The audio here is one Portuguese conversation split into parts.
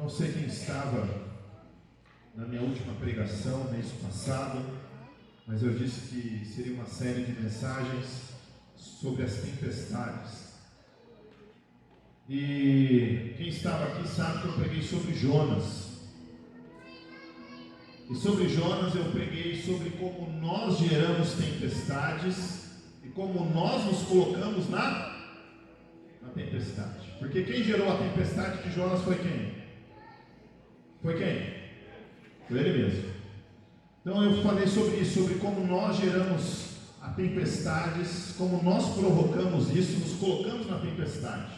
não sei quem estava na minha última pregação, mês passado, mas eu disse que seria uma série de mensagens sobre as tempestades. E quem estava aqui sabe que eu preguei sobre Jonas. E sobre Jonas eu preguei sobre como nós geramos tempestades e como nós nos colocamos na tempestade. Porque quem gerou a tempestade de Jonas foi quem? Foi quem? Foi ele mesmo. Então eu falei sobre isso, sobre como nós geramos a tempestades, como nós provocamos isso, nos colocamos na tempestade.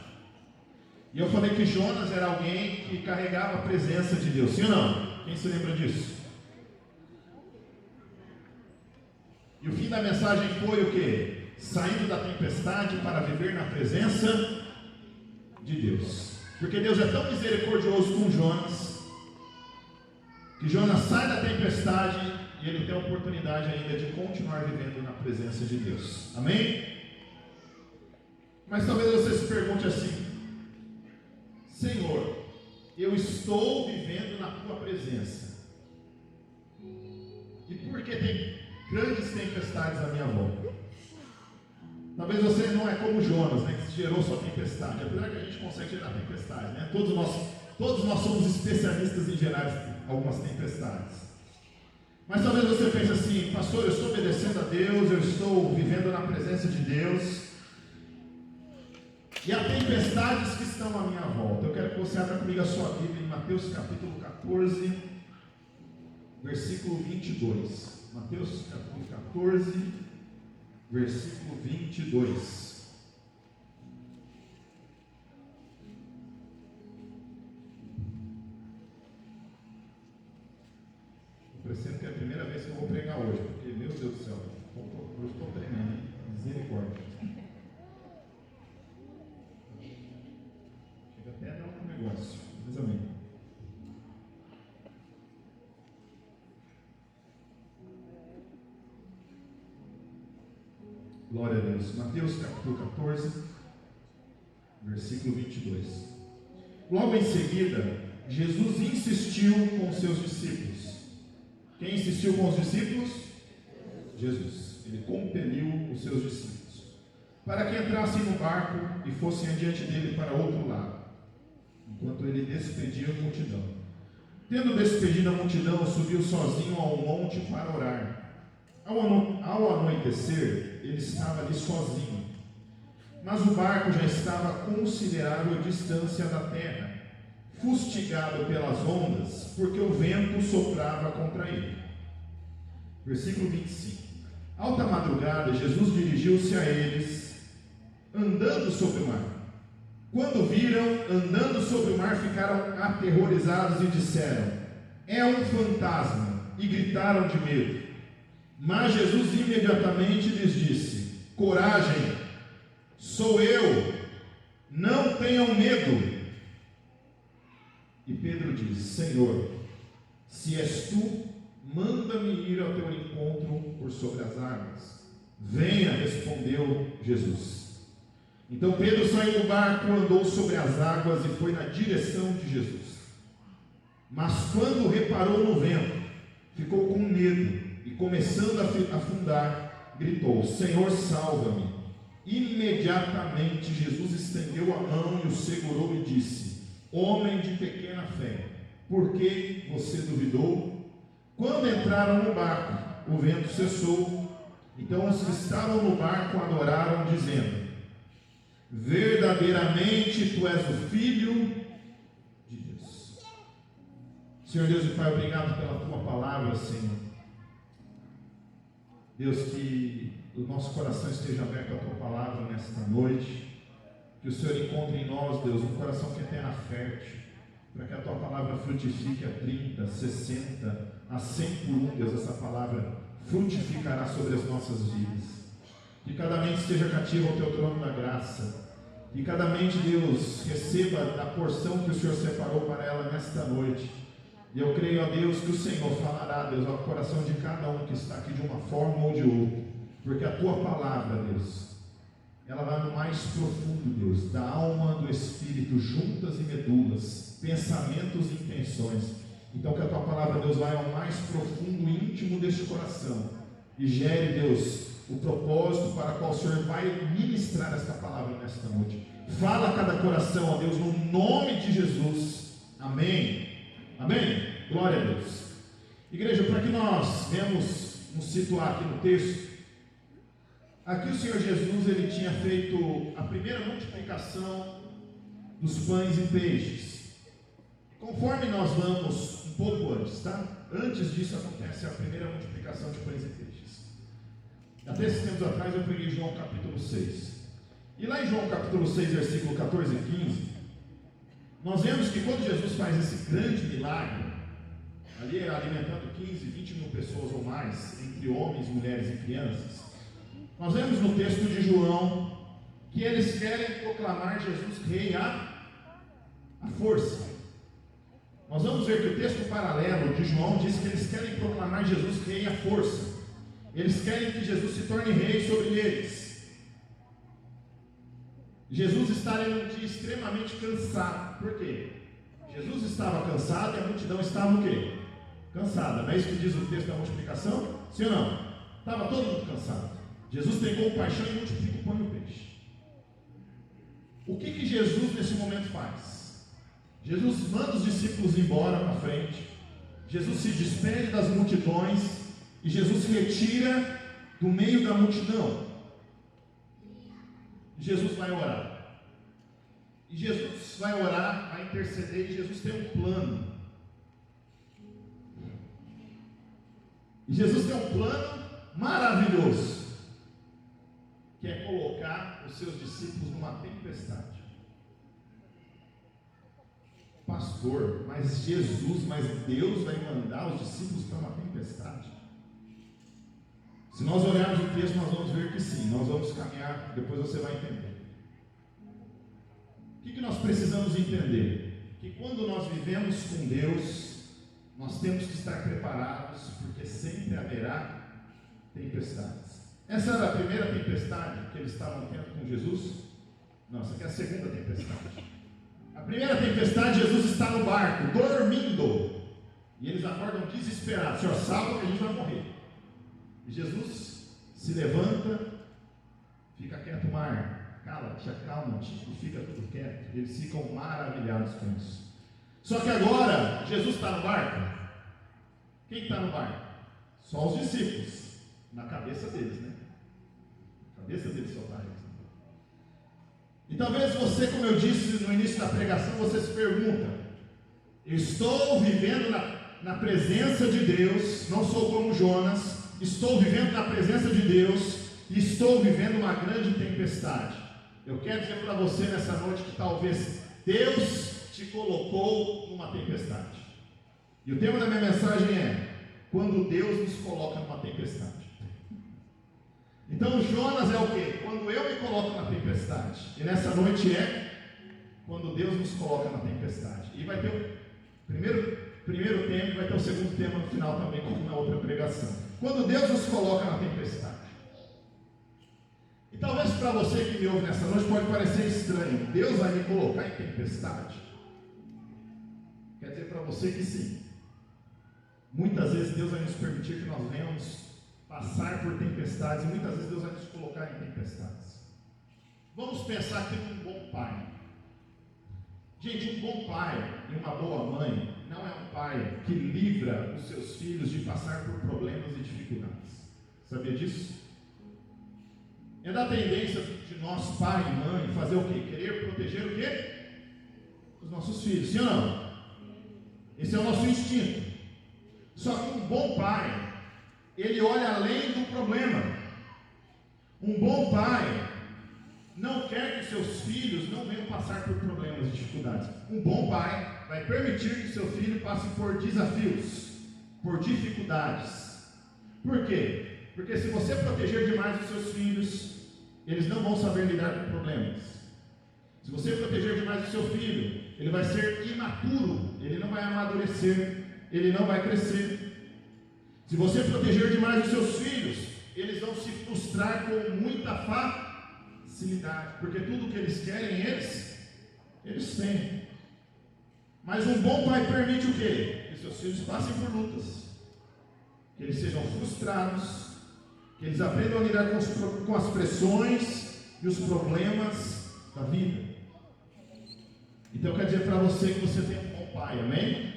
E eu falei que Jonas era alguém que carregava a presença de Deus, sim ou não? Quem se lembra disso? E o fim da mensagem foi o quê? Saindo da tempestade para viver na presença de Deus. Porque Deus é tão misericordioso com Jonas, que Jonas sai da tempestade e ele tem a oportunidade ainda de continuar vivendo na presença de Deus. Amém? Mas talvez você se pergunte assim: Senhor, eu estou vivendo na tua presença, e por que tem grandes tempestades à minha volta? Talvez você não é como Jonas, né, que gerou sua tempestade, apesar que a gente consegue gerar tempestade, né? Todos nós somos especialistas em gerar algumas tempestades. Mas talvez você pense assim: pastor, eu estou obedecendo a Deus, eu estou vivendo na presença de Deus, e há tempestades que estão à minha volta. Eu quero que você abra comigo a sua Bíblia em Mateus capítulo 14, versículo 22. Mateus capítulo 14, versículo 22. Eu preciso que é a primeira vez que eu vou pregar hoje, porque, meu Deus do céu, hoje estou tremendo, hein? Misericórdia. Chega até a dar um negócio, mas amém. Glória a Deus. Mateus capítulo 14, versículo 22. Logo em seguida, Jesus insistiu com seus discípulos. Quem insistiu com os discípulos? Jesus. Ele compeliu os seus discípulos para que entrassem no barco e fossem adiante dele para outro lado, enquanto ele despedia a multidão. Tendo despedido a multidão, subiu sozinho ao monte para orar. Ao anoitecer, ele estava ali sozinho, mas o barco já estava a considerável distância da terra, fustigado pelas ondas, porque o vento soprava contra ele. Versículo 25. Alta madrugada, Jesus dirigiu-se a eles, andando sobre o mar. Quando viram andando sobre o mar, ficaram aterrorizados e disseram: é um fantasma, e gritaram de medo. Mas Jesus imediatamente lhes disse: coragem, sou eu, não tenham medo. E Pedro disse: Senhor, se és tu, manda-me ir ao teu encontro por sobre as águas. Venha, respondeu Jesus. Então Pedro saiu do barco, andou sobre as águas e foi na direção de Jesus. Mas quando reparou no vento, ficou com medo e, começando a afundar, gritou: Senhor, salva-me. Imediatamente Jesus estendeu a mão e o segurou e disse: homem de pequena fé, por que você duvidou? Quando entraram no barco, o vento cessou. Então os que estavam no barco adoraram, dizendo: verdadeiramente tu és o Filho de Deus. Senhor Deus e Pai, obrigado pela tua palavra, Senhor. Deus, que o nosso coração esteja aberto à tua palavra nesta noite, que o Senhor encontre em nós, Deus, um coração que é terra fértil, para que a tua palavra frutifique a 30, 60, a 100 por 1, Deus. Essa palavra frutificará sobre as nossas vidas. Que cada mente esteja cativa ao teu trono da graça, que cada mente, Deus, receba a porção que o Senhor separou para ela nesta noite. E eu creio, ó Deus, que o Senhor falará, Deus, ao coração de cada um que está aqui de uma forma ou de outra, porque a tua palavra, Deus, ela vai no mais profundo, Deus, da alma, do espírito, juntas e medulas, pensamentos e intenções. Então que a tua palavra, Deus, vai ao mais profundo e íntimo deste coração e gere, Deus, o propósito para o qual o Senhor vai ministrar esta palavra nesta noite. Fala a cada coração, ó Deus, no nome de Jesus. Amém. Amém. Glória a Deus. Igreja, para que nós venhamos nos situar aqui no texto, aqui o Senhor Jesus, ele tinha feito a primeira multiplicação dos pães e peixes. Conforme nós vamos um pouco antes, tá? Antes disso acontece a primeira multiplicação de pães e peixes. Até esses tempos atrás eu preguei João capítulo 6. E lá em João capítulo 6, versículo 14 e 15, nós vemos que quando Jesus faz esse grande milagre, ali alimentando 15, 20 mil pessoas ou mais, entre homens, mulheres e crianças, nós vemos no texto de João que eles querem proclamar Jesus rei à força. Nós vamos ver que o texto paralelo de João diz que eles querem proclamar Jesus rei à força. Eles querem que Jesus se torne rei sobre eles. Jesus está em um dia extremamente cansado. Por quê? Jesus estava cansado e a multidão estava o quê? Cansada. Não é isso que diz o texto da multiplicação? Sim ou não? Estava todo mundo cansado. Jesus tem compaixão e multiplica o pão e o peixe. O que Jesus nesse momento faz? Jesus manda os discípulos embora para frente. Jesus se despede das multidões e Jesus se retira do meio da multidão. Jesus vai orar. E Jesus vai orar, vai interceder, e Jesus tem um plano. E Jesus tem um plano maravilhoso, que é colocar os seus discípulos numa tempestade. Pastor, mas Deus vai mandar os discípulos para uma tempestade? Se nós olharmos o texto, nós vamos ver que sim. Nós vamos caminhar, depois você vai entender. O que nós precisamos entender? Que quando nós vivemos com Deus, nós temos que estar preparados, porque sempre haverá tempestades. Essa era a primeira tempestade que eles estavam tendo com Jesus? Não, essa aqui é a segunda tempestade. A primeira tempestade, Jesus está no barco, dormindo. E eles acordam desesperados. Senhor, salva que a gente vai morrer. E Jesus se levanta, fica quieto, mar, cala-te, acalma-te, e fica tudo quieto. Eles ficam maravilhados com isso. Só que agora, Jesus está no barco. Quem está no barco? Só os discípulos. Na cabeça deles, né? Na cabeça deles só está eles. E talvez você, como eu disse no início da pregação, você se pergunta: eu estou vivendo na presença de Deus, não sou como Jonas, estou vivendo na presença de Deus e estou vivendo uma grande tempestade. Eu quero dizer para você nessa noite que talvez Deus te colocou numa tempestade. E o tema da minha mensagem é: quando Deus nos coloca numa tempestade. Então Jonas é o quê? Quando eu me coloco na tempestade. E nessa noite é quando Deus nos coloca na tempestade. E vai ter o primeiro tema e vai ter o segundo tema no final também, como na outra pregação. Quando Deus nos coloca na tempestade. E talvez para você que me ouve nessa noite pode parecer estranho. Deus vai me colocar em tempestade? Quer dizer para você que sim. Muitas vezes Deus vai nos permitir que nós venhamos passar por tempestades, e muitas vezes Deus vai nos colocar em tempestades. Vamos pensar que um bom pai. Gente, um bom pai e uma boa mãe não é um pai que livra os seus filhos de passar por problemas e dificuldades. Sabia disso? É da tendência de nós, pai e mãe, fazer o quê? Querer proteger o quê? Os nossos filhos, sim ou não? Esse é o nosso instinto. Só que um bom pai, ele olha além do problema. Um bom pai não quer que seus filhos não venham passar por problemas e dificuldades. Um bom pai vai permitir que seu filho passe por desafios, por dificuldades. Por quê? Porque se você proteger demais os seus filhos, eles não vão saber lidar com problemas. Se você proteger demais o seu filho, ele vai ser imaturo, ele não vai amadurecer, ele não vai crescer. Se você proteger demais os seus filhos, eles vão se frustrar com muita facilidade. facilidade, porque tudo que eles querem, eles têm. Mas um bom pai permite o quê? Que seus filhos passem por lutas, que eles sejam frustrados, que eles aprendam a lidar com as pressões e os problemas da vida. Então eu quero dizer para você que você tem um bom pai, amém?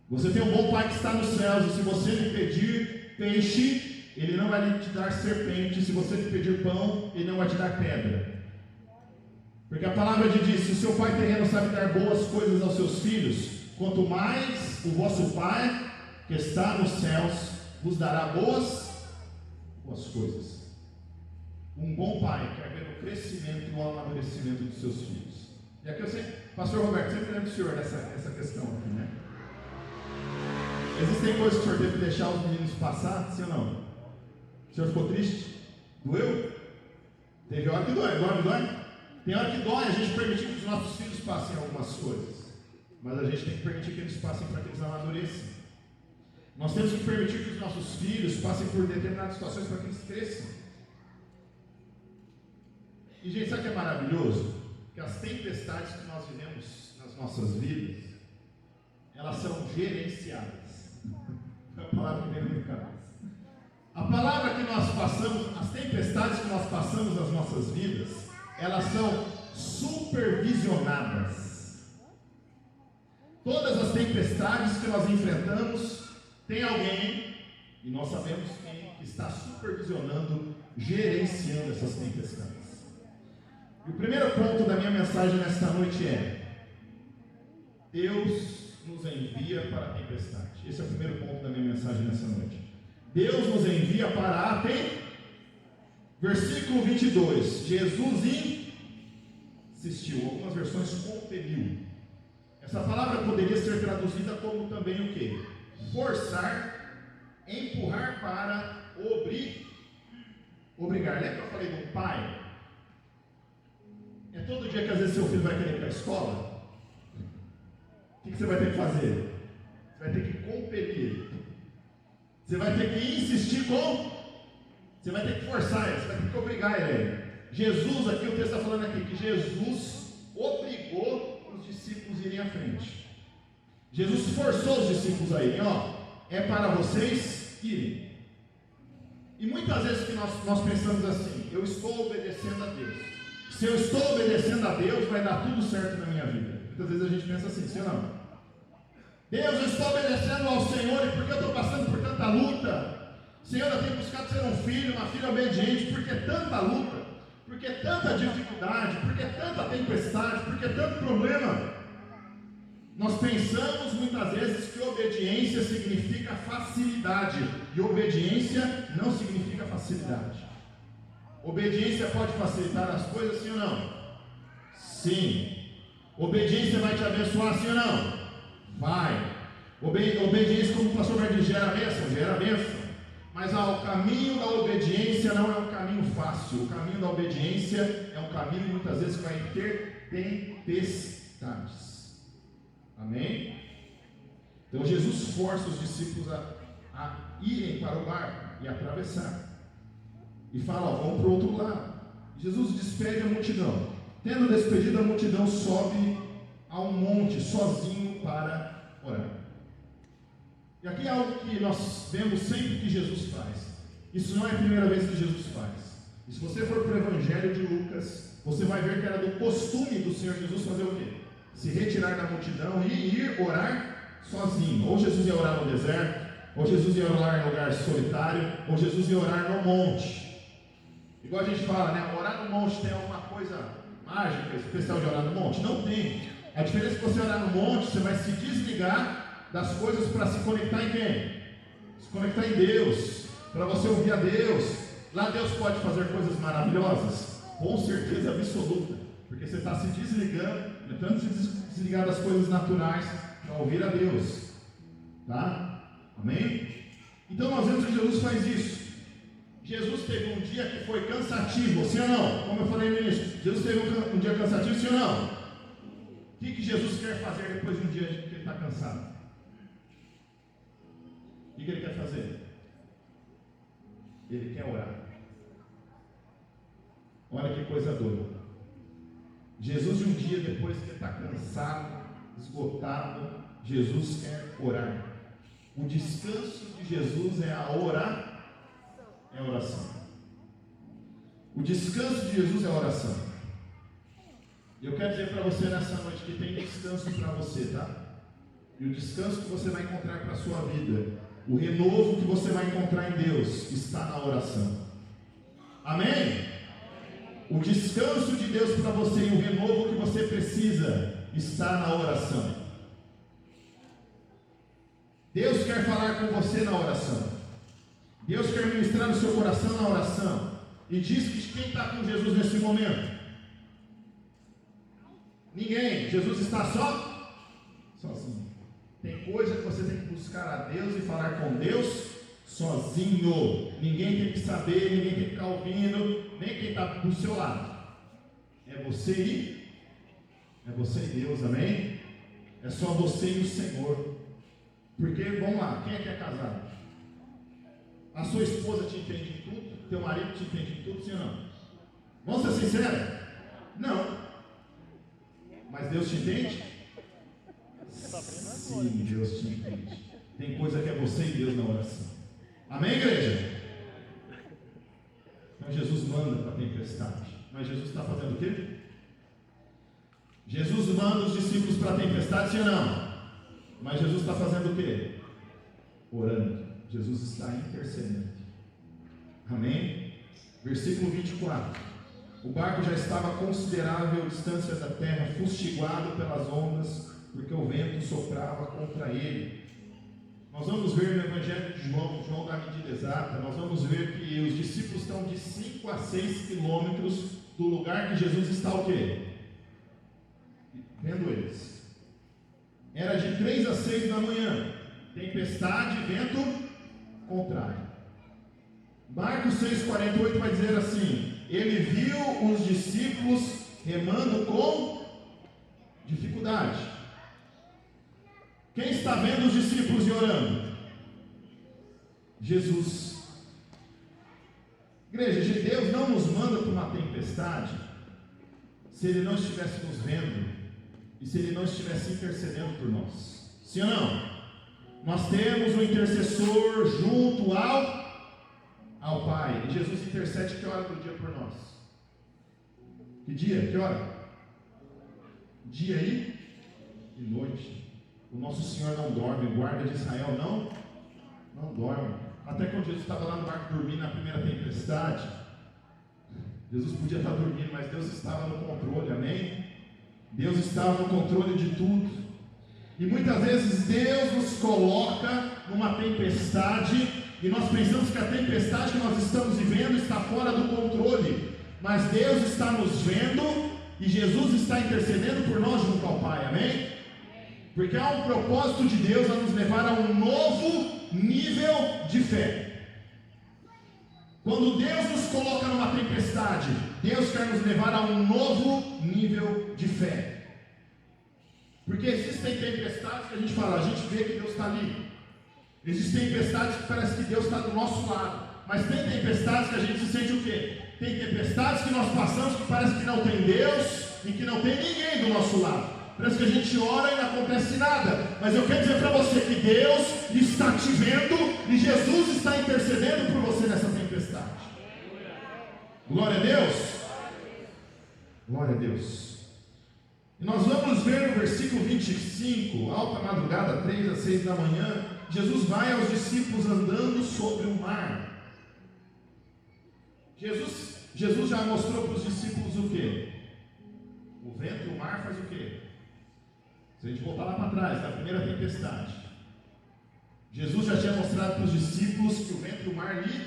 Você tem um bom pai que está nos céus, e se você lhe pedir peixe, ele não vai te dar serpente. Se você lhe pedir pão, ele não vai te dar pedra. Porque a palavra diz: se o seu pai terreno sabe dar boas coisas aos seus filhos, quanto mais o vosso pai que está nos céus vos dará boas coisas. Um bom pai quer ver o crescimento e o amadurecimento dos seus filhos. E aqui eu sei, pastor Roberto, sempre lembro do senhor essa questão aqui, né? Existem coisas que o senhor teve que deixar os meninos passar, sim ou não? O senhor ficou triste? Doeu? Teve hora que dói, dói? Tem hora que dói a gente permitir que os nossos filhos passem algumas coisas, mas a gente tem que permitir que eles passem para que eles amadureçam. Nós temos que permitir que os nossos filhos passem por determinadas situações para que eles cresçam. E gente, sabe o que é maravilhoso? Que as tempestades que nós vivemos nas nossas vidas, elas são gerenciadas. É a palavra que vem na minha cabeça. A palavra que nós passamos, as tempestades que nós passamos nas nossas vidas, elas são supervisionadas. Todas as tempestades que nós enfrentamos, tem alguém, e nós sabemos quem, que está supervisionando, gerenciando essas tempestades. E o primeiro ponto da minha mensagem nesta noite é: Deus nos envia para a tempestade. Esse é o primeiro ponto da minha mensagem nessa noite. Deus nos envia para a tempestade. Versículo 22. Jesus insistiu. Algumas versões compeliu. Essa palavra poderia ser traduzida como também o quê? Forçar, empurrar para obrigar. Lembra que eu falei do pai? É todo dia que às vezes seu filho vai querer ir para a escola. O que você vai ter que fazer? Você vai ter que compelir. Você vai ter que insistir você vai ter que forçar ele, você vai ter que obrigar ele. Jesus, aqui o texto está falando aqui, que Jesus obrigou os discípulos a irem à frente. Jesus forçou os discípulos a irem, é para vocês irem. E muitas vezes que nós pensamos assim: eu estou obedecendo a Deus. Se eu estou obedecendo a Deus, vai dar tudo certo na minha vida. Muitas vezes a gente pensa assim, sim ou não? Deus, eu estou obedecendo ao Senhor, e porque eu estou passando por tanta luta? Senhor, eu tenho buscado ser um filho, uma filha obediente, porque tanta luta, porque tanta dificuldade, porque tanta tempestade, porque tanto problema. Nós pensamos muitas vezes que obediência significa facilidade, e obediência não significa facilidade. Obediência pode facilitar as coisas, sim ou não? Sim. Obediência vai te abençoar, sim ou não? Vai. Obediência, como o pastor vai dizer, gera bênção. Mas o caminho da obediência não é um caminho fácil. O caminho da obediência é um caminho muitas vezes que vai ter tempestades. Amém? Então Jesus força os discípulos a irem para o barco e atravessar. E fala, vamos para o outro lado. Jesus despede a multidão. Tendo despedido a multidão, sobe a um monte sozinho para orar. E aqui é algo que nós vemos sempre que Jesus faz. Isso não é a primeira vez que Jesus faz. E se você for para o Evangelho de Lucas, você vai ver que era do costume do Senhor Jesus fazer o quê? Se retirar da multidão e ir orar sozinho. Ou Jesus ia orar no deserto, ou Jesus ia orar em lugar solitário, ou Jesus ia orar no monte. Igual a gente fala, né? Orar no monte tem alguma coisa mágica, especial de orar no monte? Não tem. A diferença é que você orar no monte, você vai se desligar das coisas para se conectar em quem? Se conectar em Deus, para você ouvir a Deus. Lá Deus pode fazer coisas maravilhosas, com certeza absoluta, porque você está se desligando, tentando se desligar das coisas naturais para ouvir a Deus, tá? Amém? Então nós vemos que Jesus faz isso. Jesus teve um dia que foi cansativo, sim ou não? Como eu falei no início, Jesus teve um dia cansativo, sim ou não? O que Jesus quer fazer depois de um dia que ele está cansado? O que ele quer fazer? Ele quer orar. Olha que coisa doida. Jesus, um dia, depois que ele está cansado, esgotado, Jesus quer orar. O descanso de Jesus é a oração. O descanso de Jesus é a oração. Eu quero dizer para você nessa noite que tem descanso para você, tá? E o descanso que você vai encontrar para a sua vida, o renovo que você vai encontrar em Deus, está na oração. Amém? O descanso de Deus para você e o renovo que você precisa está na oração. Deus quer falar com você na oração. Deus quer ministrar no seu coração na oração. E diz que quem está com Jesus nesse momento? Ninguém. Jesus está sozinho. Tem coisa que você tem que buscar a Deus e falar com Deus sozinho. Ninguém tem que saber, ninguém tem que ficar ouvindo, nem quem está do seu lado. É você e Deus, amém? É só você e o Senhor. Porque, vamos lá, quem é que é casado? A sua esposa te entende em tudo? Teu marido te entende em tudo, sim ou não? Vamos ser sinceros? Não. Mas Deus te entende? Sim, Deus te entende. Tem coisa que é você e Deus na oração. Amém, igreja? Então Jesus manda para a tempestade. Mas Jesus está fazendo o quê? Jesus manda os discípulos para a tempestade, sim ou não? Mas Jesus está fazendo o quê? Orando. Jesus está intercedendo. Amém? Versículo 24. O barco já estava a considerável distância da terra, fustigado pelas ondas, porque o vento soprava contra ele. Nós vamos ver no Evangelho de João da medida exata, nós vamos ver que os discípulos estão de 5 a 6 quilômetros do lugar que Jesus está o quê? Vendo eles. Era de 3 a 6 da manhã, tempestade, vento contrário. Marcos 6,48 vai dizer assim: ele viu os discípulos remando com dificuldade. Quem está vendo os discípulos e orando? Jesus. Igreja, Deus não nos manda para uma tempestade se Ele não estivesse nos vendo e se Ele não estivesse intercedendo por nós. Sim ou não? Nós temos um intercessor junto ao Pai. E Jesus intercede que hora do dia por nós? Que dia? Que hora? Dia e noite. O nosso Senhor não dorme, o guarda de Israel não dorme. Até quando Jesus estava lá no barco dormindo na primeira tempestade, Jesus podia estar dormindo, mas Deus estava no controle, amém? Deus estava no controle de tudo. E muitas vezes Deus nos coloca numa tempestade e nós pensamos que a tempestade que nós estamos vivendo está fora do controle, mas Deus está nos vendo e Jesus está intercedendo por nós junto ao Pai, amém? Porque há um propósito de Deus a nos levar a um novo nível de fé. Quando Deus nos coloca numa tempestade, Deus quer nos levar a um novo nível de fé. Porque existem tempestades que a gente fala, a gente vê que Deus está ali. Existem tempestades que parece que Deus está do nosso lado. Mas tem tempestades que a gente se sente o quê? Tem tempestades que nós passamos que parece que não tem Deus e que não tem ninguém do nosso lado. Parece que a gente ora e não acontece nada. Mas eu quero dizer para você que Deus está te vendo e Jesus está intercedendo por você nessa tempestade. Glória a Deus. Glória a Deus. E nós vamos ver no versículo 25, alta madrugada, 3 a 6 da manhã, Jesus vai aos discípulos andando sobre o mar. Jesus já mostrou para os discípulos o quê? O vento e o mar faz o quê? Se a gente voltar lá para trás, na primeira tempestade, Jesus já tinha mostrado para os discípulos que o vento e o mar lhe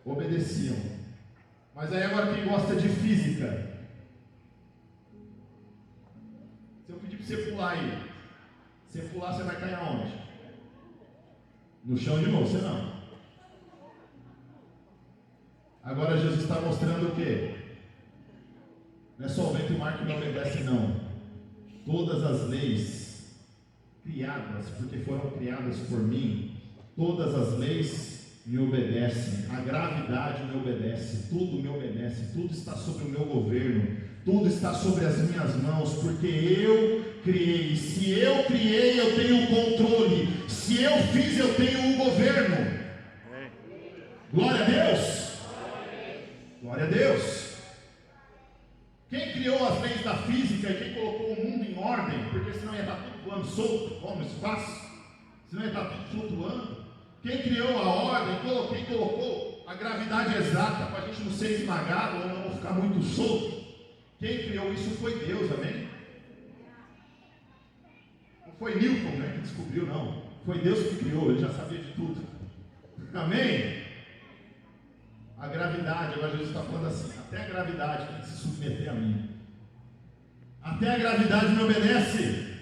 obedeciam. Mas aí agora quem gosta de física, se eu pedir para você pular aí, se você pular você vai cair aonde? No chão de novo, você não. Agora Jesus está mostrando o quê? Não é só o vento e o mar que me obedecem, não. Todas as leis criadas, porque foram criadas por mim, todas as leis me obedecem, a gravidade me obedece, tudo me obedece, tudo está sobre o meu governo, tudo está sobre as minhas mãos, porque eu criei. Se eu criei, eu tenho o controle. Se eu fiz, eu tenho o governo. Glória a Deus. Glória a Deus. Quem criou as leis da física e quem colocou o mundo em ordem, porque senão ia estar tudo voando solto, como no espaço, senão ia estar tudo flutuando. Quem criou a ordem, quem colocou a gravidade exata para a gente não ser esmagado ou não ficar muito solto. Quem criou isso foi Deus, amém? Não foi Newton, né, que descobriu, não. Foi Deus que criou, ele já sabia de tudo. Amém? A gravidade, agora Jesus está falando assim, até a gravidade tem que se submeter a mim. Até a gravidade me obedece.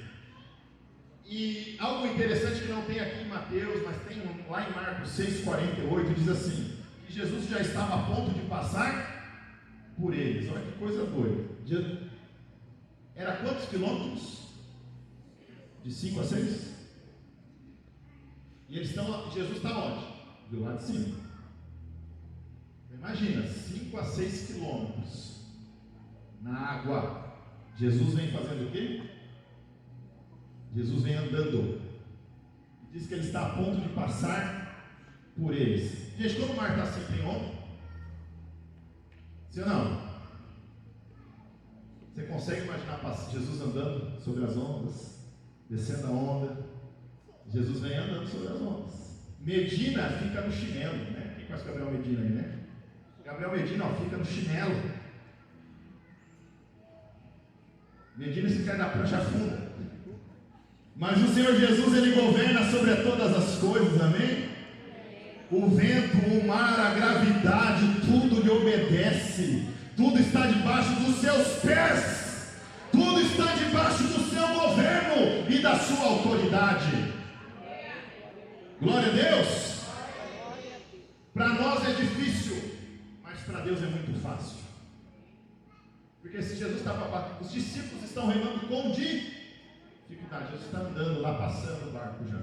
E algo interessante que não tem aqui em Mateus, mas tem lá em Marcos 6,48, diz assim, que Jesus já estava a ponto de passar por eles. Olha que coisa doida. Era quantos quilômetros? De 5 a 6? E eles estão, Jesus está onde? Do lado de cima. Imagina, 5 a 6 quilômetros na água. Jesus vem fazendo o quê? Jesus vem andando. Diz que ele está a ponto de passar por eles. Gente, quando o mar está assim, tem onda? Sim ou não? Você consegue imaginar Jesus andando sobre as ondas, descendo a onda? Jesus vem andando sobre as ondas. Medina fica no chinelo, né? Quem conhece Gabriel Medina aí, né? Gabriel Medina, ó, fica no chinelo. Medina se cai da prancha funda. Mas o Senhor Jesus, Ele governa sobre todas as coisas, amém? O vento, o mar, a gravidade, tudo lhe obedece. Tudo está debaixo dos seus pés. Tudo está debaixo do seu governo e da sua autoridade. Glória a Deus. Para nós é difícil, mas para Deus é muito fácil. Porque se Jesus está para os discípulos estão remando com dificuldade. Jesus está andando lá, passando o barco já.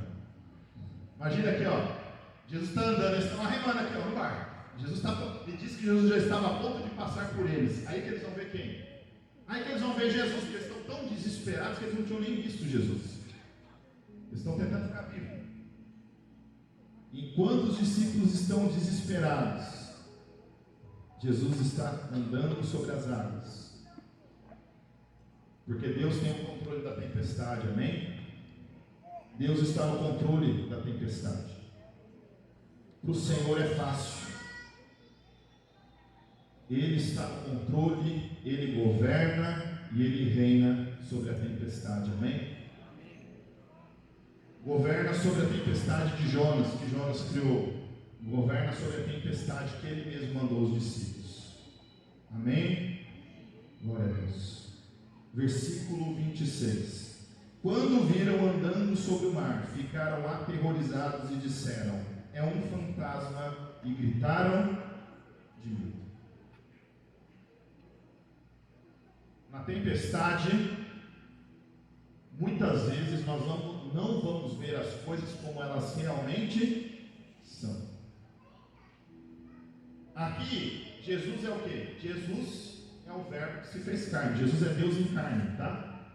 Imagina aqui, ó. Jesus está andando, eles estão remando aqui, ó, no barco. Ele disse que Jesus já estava a ponto de passar por eles. Aí que eles vão ver quem? Aí que eles vão ver Jesus, porque eles estão tão desesperados que eles não tinham nem visto Jesus. Eles estão tentando ficar vivos. Enquanto os discípulos estão desesperados, Jesus está andando sobre as águas. Porque Deus tem o controle da tempestade, amém? Deus está no controle da tempestade. Para o Senhor é fácil. Ele está no controle, Ele governa e Ele reina sobre a tempestade, amém? Governa sobre a tempestade de Jonas, que Jonas criou. Governa sobre a tempestade que Ele mesmo mandou os discípulos. Amém? Glória a Deus. Versículo 26. Quando viram andando sobre o mar, ficaram aterrorizados e disseram: é um fantasma, e gritaram de medo. Na tempestade, muitas vezes nós não vamos ver as coisas como elas realmente são. Aqui, Jesus é o quê? Jesus é o verbo que se fez carne. Jesus é Deus em carne, tá?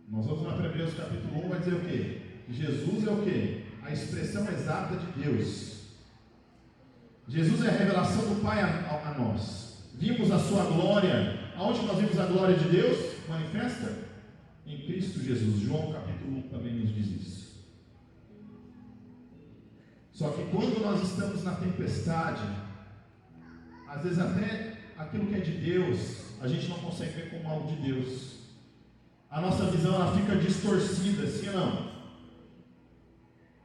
Nós vamos lá para Hebreus capítulo 1, vai dizer o quê? Jesus é o quê? A expressão exata de Deus. Jesus é a revelação do Pai a nós. Vimos a sua glória. Aonde nós vimos a glória de Deus manifesta? Em Cristo Jesus. João capítulo 1 também nos diz isso. Só que quando nós estamos na tempestade, às vezes até aquilo que é de Deus, a gente não consegue ver como algo de Deus. A nossa visão ela fica distorcida, sim ou não?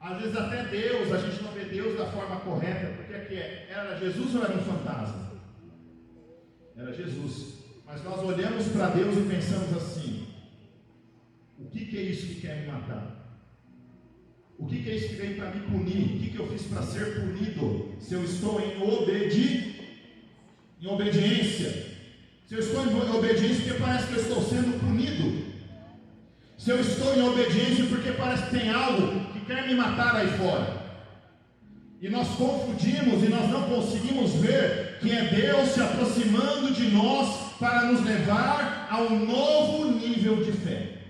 Às vezes até Deus, a gente não vê Deus da forma correta, porque aqui era Jesus ou era um fantasma? Era Jesus. Mas nós olhamos para Deus e pensamos assim: o que é isso que quer me matar? O que é isso que veio para me punir? O que eu fiz para ser punido? Se eu estou em obediência. Se eu estou em obediência porque parece que eu estou sendo punido. Se eu estou em obediência porque parece que tem algo que quer me matar aí fora. E nós confundimos e nós não conseguimos ver que é Deus se aproximando de nós para nos levar a um novo nível de fé.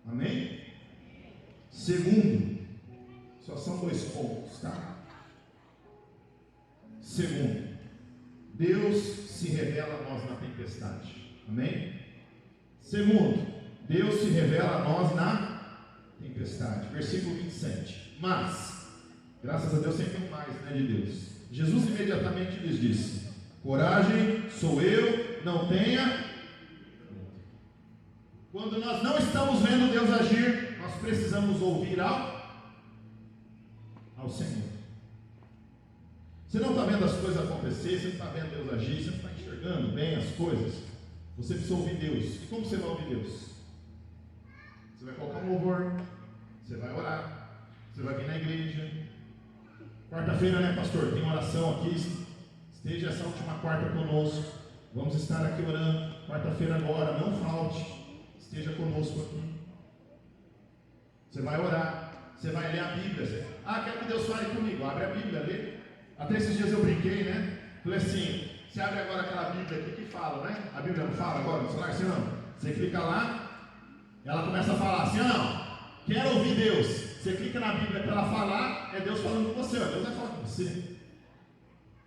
Amém? Segundo, só são 2 pontos, tá? Segundo, Deus se revela a nós na tempestade. Amém? Segundo, Deus se revela a nós na tempestade. Versículo 27. Mas, graças a Deus sempre tem um mais, né, de Deus. Jesus imediatamente lhes disse: coragem, sou eu, não tenha medo. Quando nós não estamos vendo Deus agir, nós precisamos ouvir ao Senhor. Você não está vendo as coisas acontecer, você não está vendo Deus agir, você não está enxergando bem as coisas. Você precisa ouvir Deus. E como você vai ouvir Deus? Você vai colocar um louvor, você vai orar, você vai vir na igreja. Quarta-feira, né, pastor? Tem oração aqui. Esteja essa última quarta conosco. Vamos estar aqui orando. Quarta-feira agora, não falte. Esteja conosco aqui. Você vai orar, você vai ler a Bíblia. Quero que Deus fale comigo. Abre a Bíblia, lê. Até esses dias eu brinquei, né? Falei assim: você abre agora aquela Bíblia aqui que fala, né? A Bíblia não fala agora no celular, assim não. Você clica lá, ela começa a falar assim: não, quero ouvir Deus. Você clica na Bíblia para ela falar, é Deus falando com você. Deus vai falar com você.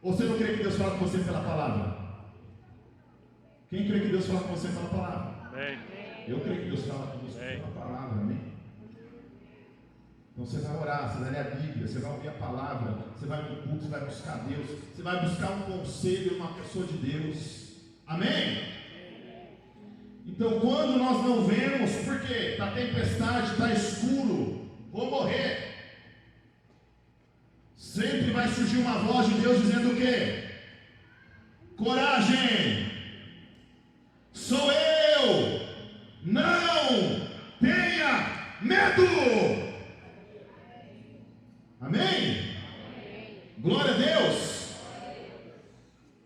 Ou você não crê que Deus fala com você pela palavra? Quem crê que Deus fala com você pela palavra? Amém. Eu creio que Deus fala com você pela palavra, amém? Então você vai orar, você vai ler a Bíblia, você vai ouvir a palavra, você vai no culto, você vai buscar Deus, você vai buscar um conselho, uma pessoa de Deus, amém? Então quando nós não vemos, porque está tempestade, está escuro, vou morrer, sempre vai surgir uma voz de Deus dizendo o quê? Coragem, sou eu, não tenha medo. Amém? Glória a Deus.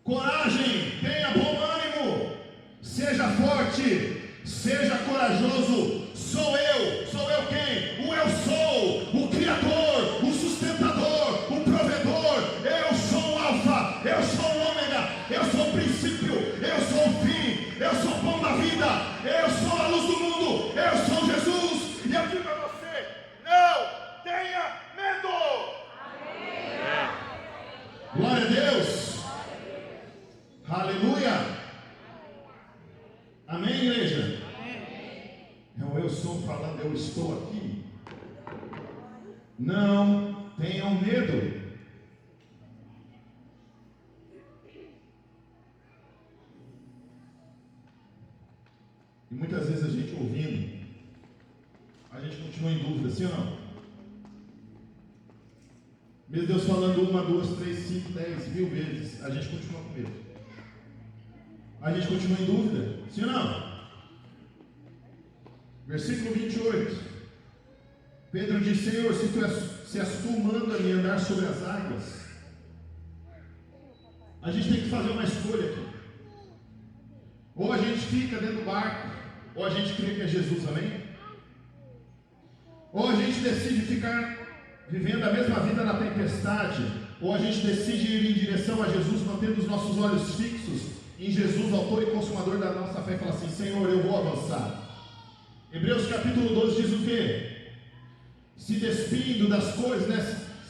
Coragem, tenha bom ânimo, seja forte, seja corajoso. Sou eu quem? O eu sou, o Criador, o sustentador, o provedor. Eu sou o Alfa, eu sou o Ômega, eu sou o princípio, eu sou o fim, eu sou o pão da vida, eu sou a luz do mundo, eu sou Jesus. E eu digo a você: não tenha medo. Amém. Glória a Deus. Aleluia. Amém, igreja? Não, eu sou falando, eu estou aqui. Não tenham medo. E muitas vezes a gente ouvindo, a gente continua em dúvida, sim ou não? Mesmo Deus falando 1, 2, 3, 5, 10 mil vezes, a gente continua com medo. A gente continua em dúvida, sim ou não? Versículo 28. Pedro diz: Senhor, se és tu, manda-me andar sobre as águas. A gente tem que fazer uma escolha aqui. Ou a gente fica dentro do barco, ou a gente crê que é Jesus, amém? Ou a gente decide ficar vivendo a mesma vida na tempestade, ou a gente decide ir em direção a Jesus, mantendo os nossos olhos fixos em Jesus, autor e consumador da nossa fé, e fala assim: Senhor, eu vou avançar. Hebreus capítulo 12 diz o quê? Se despindo das coisas, né?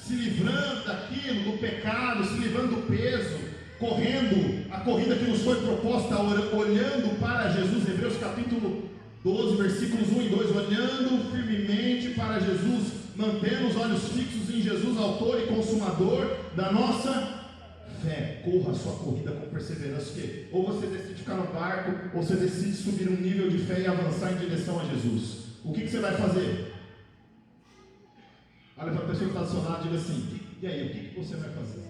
Se livrando daquilo, do pecado, se livrando do peso, correndo a corrida que nos foi proposta, olhando para Jesus. Hebreus capítulo 12, versículos 1 e 2, olhando firmemente para Jesus, mantendo os olhos fixos em Jesus, autor e consumador da nossa fé. Corra a sua corrida com perseverança, que ou você decide ficar no barco, ou você decide subir um nível de fé e avançar em direção a Jesus. O que você vai fazer? Olha para a pessoa que está do seu lado e diga assim: e aí, o que você vai fazer?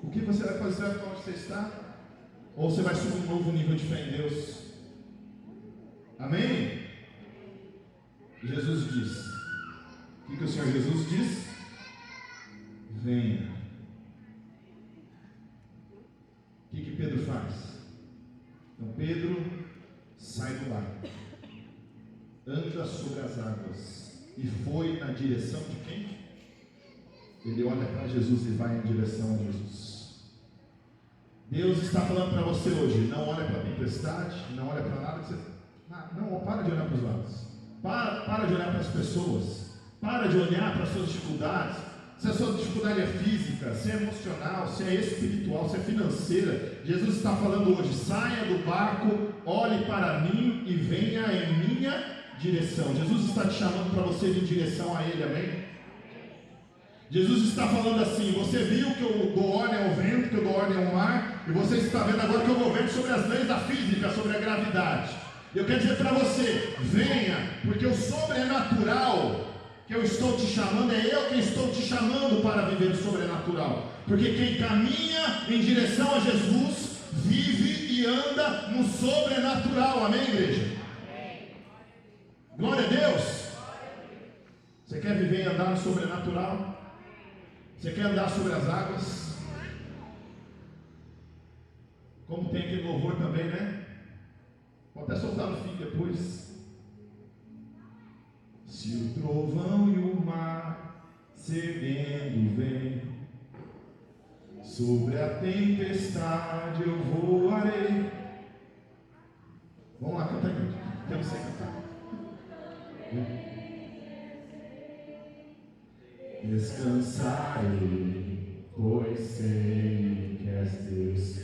O que você vai fazer? Você vai ficar onde você está? Ou você vai subir um novo nível de fé em Deus? Amém? Jesus diz. O que o Senhor Jesus diz? Venha. O que Pedro faz? Então Pedro sai do barco. anda sobre as águas. E foi na direção de quem? Ele olha para Jesus e vai em direção a Jesus. Deus está falando para você hoje: não olha para a tempestade, não olha para nada. Não, para de olhar para os lados. Para de olhar para as pessoas. Para de olhar para as suas dificuldades. Se a sua dificuldade é física, se é emocional, se é espiritual, se é financeira, Jesus está falando hoje: saia do barco, olhe para mim e venha em minha direção. Jesus está te chamando para você ir em direção a Ele, amém? Jesus está falando assim: você viu que eu dou ordem ao vento, que eu dou ordem ao mar, e você está vendo agora que eu governo sobre as leis da física, sobre a gravidade. Eu quero dizer para você: venha, porque o sobrenatural que eu estou te chamando, é eu que estou te chamando para viver o sobrenatural. Porque quem caminha em direção a Jesus, vive e anda no sobrenatural, amém, igreja? Amém. Glória a Deus. Você quer viver e andar no sobrenatural? Você quer andar sobre as águas? Como tem aquele louvor também, né? Pode até soltar no fim depois. Se o trovão e o mar cedendo vem, sobre a tempestade eu voarei. Vamos lá, canta aí. Quero você cantar. Descansarei, pois sei que és Deus.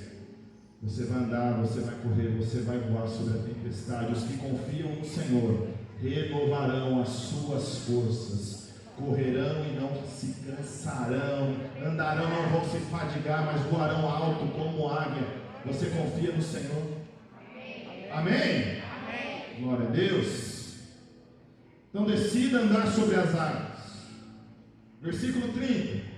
Você vai andar, você vai correr, você vai voar sobre a tempestade. Os que confiam no Senhor renovarão as suas forças, correrão e não se cansarão, andarão, não vão se fadigar, mas voarão alto como águia. Você confia no Senhor? Amém? Amém. Glória a Deus. Então decida andar sobre as águas. Versículo 30.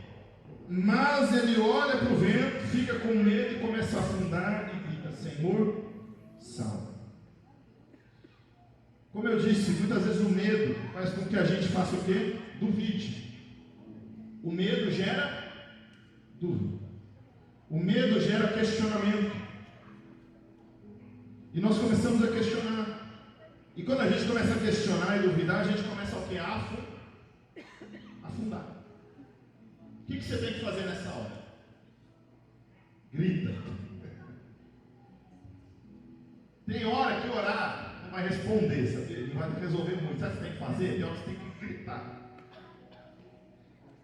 Mas ele olha para o vento, fica com medo e começa a afundar e grita: Senhor, salva. Como eu disse, muitas vezes o medo faz com que a gente faça o quê? Duvide. O medo gera dúvida. O medo gera questionamento. E nós começamos a questionar. E quando a gente começa a questionar e duvidar, a gente começa o quê? A afundar. O que você tem que fazer nessa hora? Grita. Tem hora que orar não vai responder, sabe? Não vai resolver muito. Sabe o que você tem que fazer? Tem hora que você tem que gritar.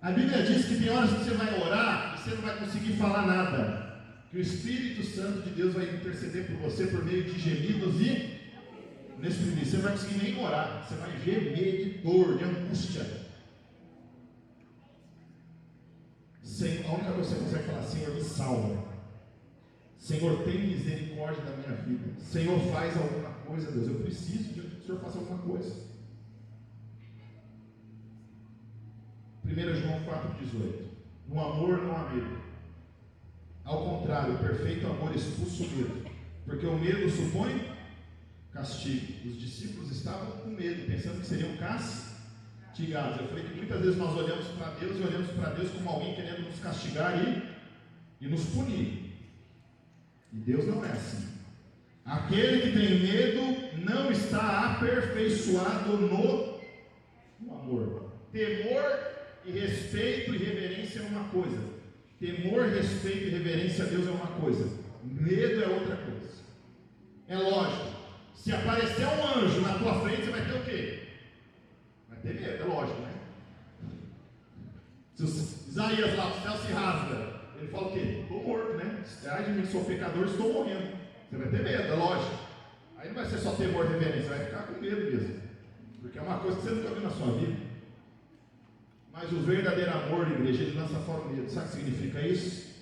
A Bíblia diz que tem horas que você vai orar e você não vai conseguir falar nada, que o Espírito Santo de Deus vai interceder por você por meio de gemidos e nesse primeiro você não vai conseguir nem orar, você vai gemer de dor, de angústia. A única coisa que você consegue falar: Senhor, me salva. Senhor, tem misericórdia da minha vida. Senhor, faz alguma coisa, Deus. Eu preciso de que o Senhor faça alguma coisa. 1 João 4,18. No amor não há medo. Ao contrário, o perfeito amor expulsa o medo, porque o medo supõe castigo. Os discípulos estavam com medo, pensando que seriam castigados. Eu falei que muitas vezes nós olhamos para Deus e olhamos para Deus como alguém querendo nos castigar e nos punir. E Deus não é assim. Aquele que tem medo não está aperfeiçoado no amor. Temor e respeito e reverência é uma coisa. Temor, respeito e reverência a Deus é uma coisa. Medo é outra coisa. É lógico. Se aparecer um anjo na tua frente, você vai ter o quê? Vai ter medo, é lógico, né? Se Isaías lá, o céu se rasga, ele fala o quê? Estou morto, né? Ai de mim, sou pecador, estou morrendo. Você vai ter medo, é lógico. Aí não vai ser só temor e reverência, vai ficar com medo mesmo. Porque é uma coisa que você nunca viu na sua vida. Mas o verdadeiro amor, igreja, ele lança fora o medo. Sabe o que significa isso?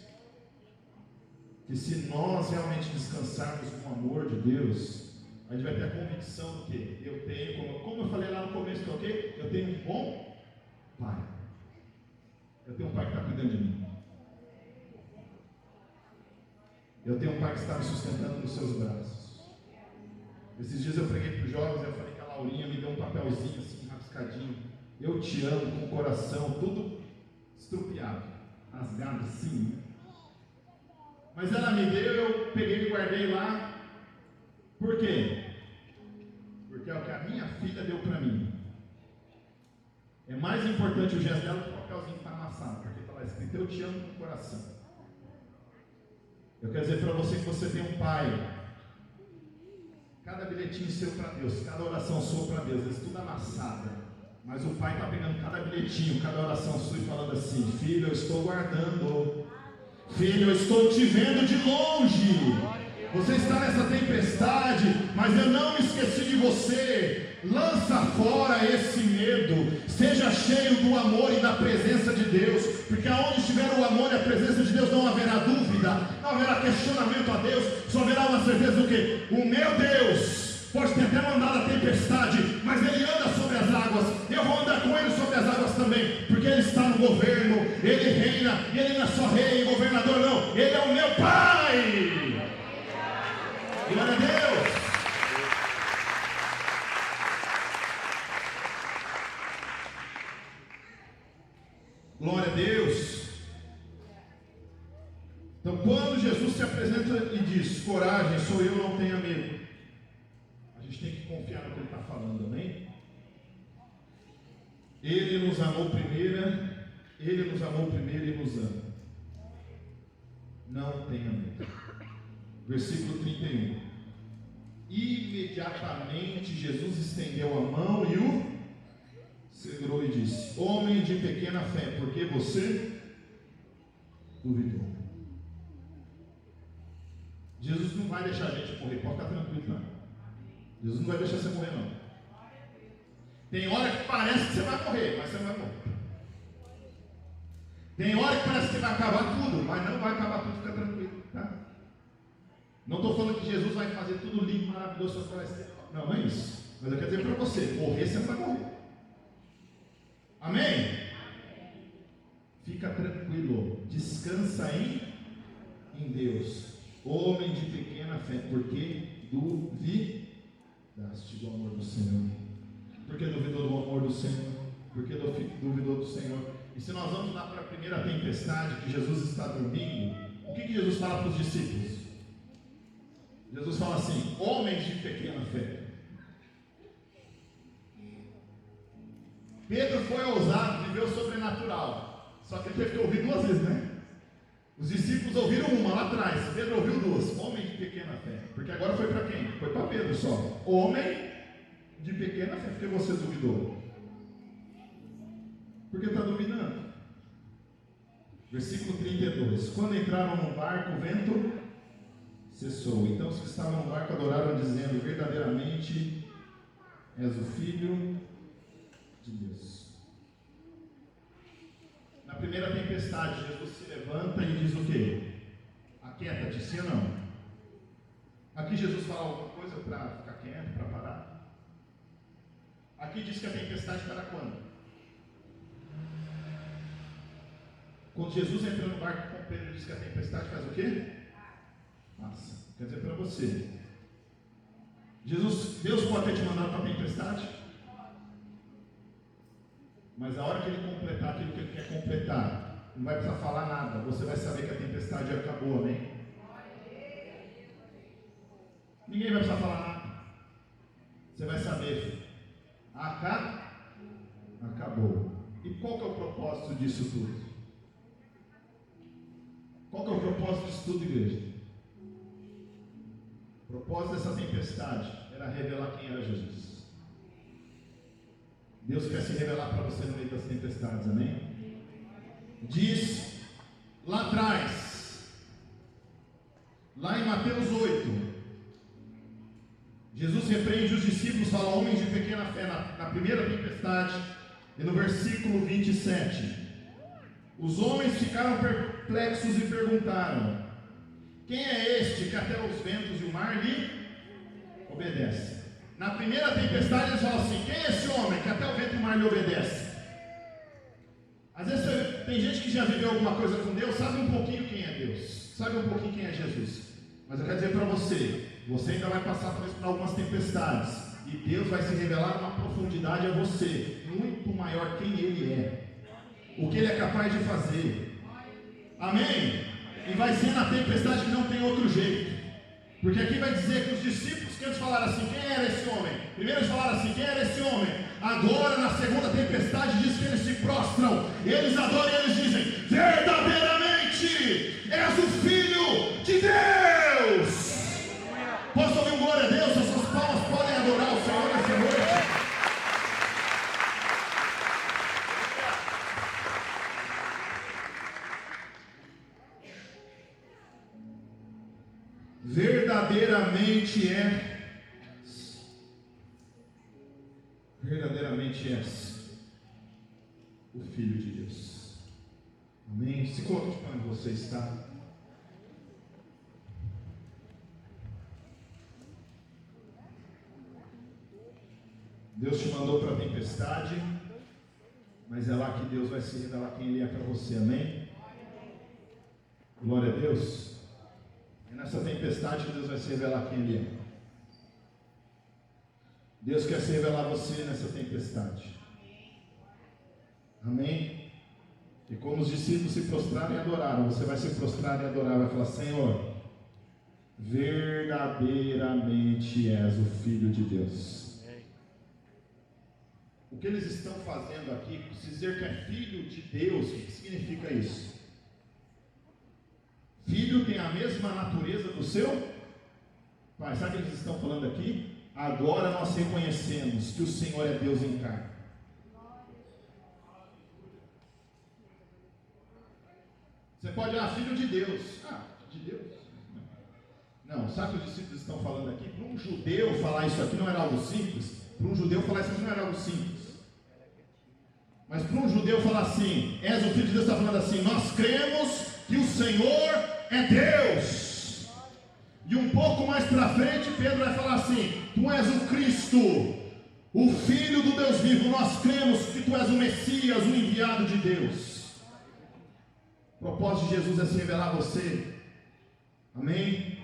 Que se nós realmente descansarmos no amor de Deus, a gente vai ter a convicção do quê? Eu tenho, como eu falei lá no começo, que é o quê? Eu tenho um bom pai. Eu tenho um pai que está cuidando de mim. Eu tenho um pai que está me sustentando nos seus braços. Esses dias eu preguei para os jovens, eu falei que a Laurinha me deu um papelzinho assim, rabiscadinho. Eu te amo, com o coração tudo estrupiado, rasgado assim. Mas ela me deu, eu peguei e guardei lá. Por quê? Porque é o que a minha filha deu para mim. É mais importante o gesto dela que o papelzinho que está amassado, porque está lá escrito: eu te amo com o coração. Eu quero dizer para você que você tem um pai. Cada bilhetinho seu para Deus, cada oração sua para Deus, isso tudo amassado. Mas o pai está pegando cada bilhetinho, cada oração sua e falando assim: filho, eu estou guardando. Filho, eu estou te vendo de longe. Você está nessa tempestade, mas eu não me esqueci de você. Lança fora esse medo. Seja cheio do amor e da presença de Deus, porque aonde estiver o amor e a presença de Deus, não haverá dúvida, não haverá questionamento a Deus, só haverá uma certeza do que? O meu Deus pode ter até mandado a tempestade, mas Ele anda sobre as águas. Eu vou andar com Ele sobre as águas também, porque Ele está no governo, Ele reina, e Ele não é só rei e governador, não. Ele é o meu Pai. Glória a Deus. Glória a Deus. Então, quando Jesus se apresenta e diz: coragem, sou eu, não tenha medo, a gente tem que confiar no que Ele está falando, amém? Ele nos amou primeiro e nos ama. Não tenha medo. Versículo 31. Imediatamente Jesus estendeu a mão e o segurou e disse: homem de pequena fé, por que você duvidou? Jesus não vai deixar a gente morrer, pode ficar tranquilo, não. Jesus não vai deixar você morrer, não. Tem hora que parece que você vai morrer, mas você não vai morrer. Tem hora que parece que vai acabar tudo, mas não vai acabar tudo, fica tranquilo, tá? Não estou falando que Jesus vai fazer tudo lindo, maravilhoso, não, não é isso. Mas eu quero dizer para você: morrer você não vai morrer. Amém? Fica tranquilo, descansa em Deus. Homem de pequena fé, porque duvidaste do amor do Senhor. Porque duvidou do amor do Senhor? Porque duvidou do Senhor. E se nós vamos lá para a primeira tempestade, que Jesus está dormindo, o que Jesus fala para os discípulos? Jesus fala assim: homens de pequena fé. Pedro foi ousado, viveu o sobrenatural. Só que ele teve que ouvir duas vezes, né? Os discípulos ouviram uma lá atrás, Pedro ouviu duas. Homem de pequena fé. Porque agora foi para quem? Foi para Pedro só. Homem de pequena fé. Porque você duvidou? Porque está duvidando. Versículo 32. Quando entraram no barco, o vento cessou. Então os que estavam no barco adoraram, dizendo: verdadeiramente és o Filho de Deus. Na primeira tempestade, Jesus se levanta e diz o quê? Aquieta-te, sim ou não? Aqui Jesus fala alguma coisa para ficar quieto, para parar? Aqui diz que a tempestade para quando? Quando Jesus entra no barco com Pedro, diz que a tempestade faz o quê? Passa. Quer dizer para você: Deus pode ter te mandado para a tempestade, mas a hora que Ele completar aquilo que Ele quer completar, não vai precisar falar nada, você vai saber que a tempestade acabou, amém? Ninguém vai precisar falar nada, você vai saber, acabou. E qual que é o propósito disso tudo? Qual que é o propósito disso tudo, igreja? O propósito dessa tempestade era revelar quem era Jesus. Deus quer se revelar para você no meio das tempestades, amém? Diz lá atrás, lá em Mateus 8, Jesus repreende os discípulos, fala: homens de pequena fé, na primeira tempestade, e no versículo 27, os homens ficaram perplexos e perguntaram: quem é este que até os ventos e o mar lhe obedecem? Na primeira tempestade eles falam assim: quem é esse homem que até o vento e o mar lhe obedece? Às vezes tem gente que já viveu alguma coisa com Deus, sabe um pouquinho quem é Deus, sabe um pouquinho quem é Jesus. Mas eu quero dizer para você, você ainda vai passar por algumas tempestades, e Deus vai se revelar uma profundidade a você, muito maior quem Ele é, o que Ele é capaz de fazer. Amém? E vai ser na tempestade que não tem outro jeito. Porque aqui vai dizer que os discípulos que antes falaram assim, quem era esse homem? Primeiro eles falaram assim, quem era esse homem? Agora na segunda tempestade diz que eles se prostram, eles adoram e eles dizem, verdadeiramente és o Filho de Deus. Posso ouvir um glória a Deus? Essas palmas podem adorar o Senhor nessa noite. Verdadeiramente és o Filho de Deus. Amém? Se coloque de pé onde você está. Deus te mandou para a tempestade, mas é lá que Deus vai se revelar quem Ele é para você. Amém? Glória a Deus. É nessa tempestade que Deus vai se revelar quem Ele é. Deus quer se revelar a você nessa tempestade. Amém? E como os discípulos se prostraram e adoraram, você vai se prostrar e adorar, vai falar, Senhor, verdadeiramente és o Filho de Deus. O que eles estão fazendo aqui, se dizer que é Filho de Deus, o que significa isso? Filho tem a mesma natureza do seu Pai. Sabe o que eles estão falando aqui? Agora nós reconhecemos que o Senhor é Deus em carne. Você pode filho de Deus. De Deus? Não, sabe o que os discípulos estão falando aqui? Para um judeu falar isso aqui não era algo simples. Para um judeu falar isso aqui não era algo simples. Mas para um judeu falar assim, és o Filho de Deus, está falando assim, nós cremos que o Senhor é Deus. E um pouco mais para frente, Pedro vai falar assim, tu és o Cristo, o Filho do Deus vivo. Nós cremos que tu és o Messias, o enviado de Deus. O propósito de Jesus é se revelar a você. Amém?